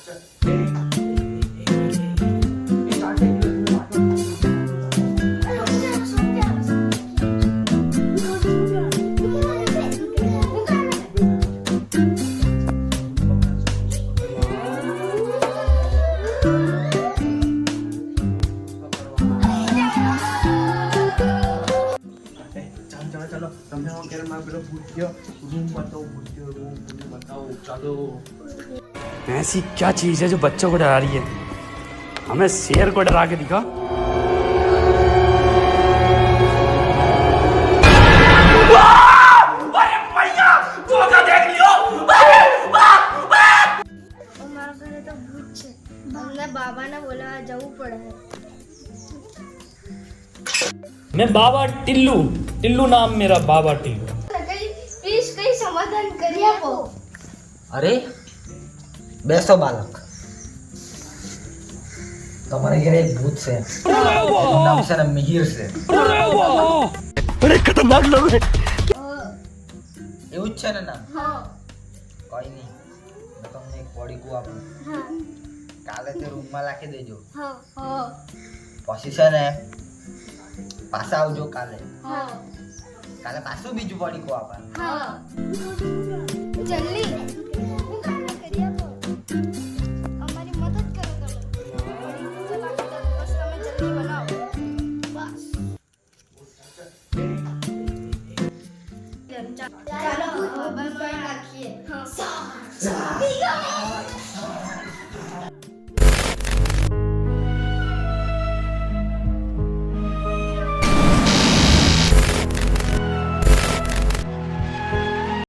चलो તમે હું કે માં પેલો ભૂત્યો રૂમ बताओ चलो। ऐसी क्या चीज है जो बच्चों को डरा रही है? हमें शेर को डरा के दिखा। बाबा ने बोला जाऊ पड़े। मैं बाबा टिल्लू, टिल्लू नाम मेरा, बाबा टिल्लू। प्लीज कई समाधान કરી આપો। अरे બેસો બાલક, તમારે ઘરે એક ભૂત છે, એનું નામ છે ને મિહિર છે। अरे खतरनाक लोग हैं। એવું જ છે ને નામ? હા કોઈ નહીં, મેં તમને એક પડીકું આપું, કાલે તે રૂમમાં રાખી દેજો, હા હા પછી છે ને પાછા આવજો કાલે, હા કાલે પાછું બીજું પડીકું આપવાનું। હા જલ્દી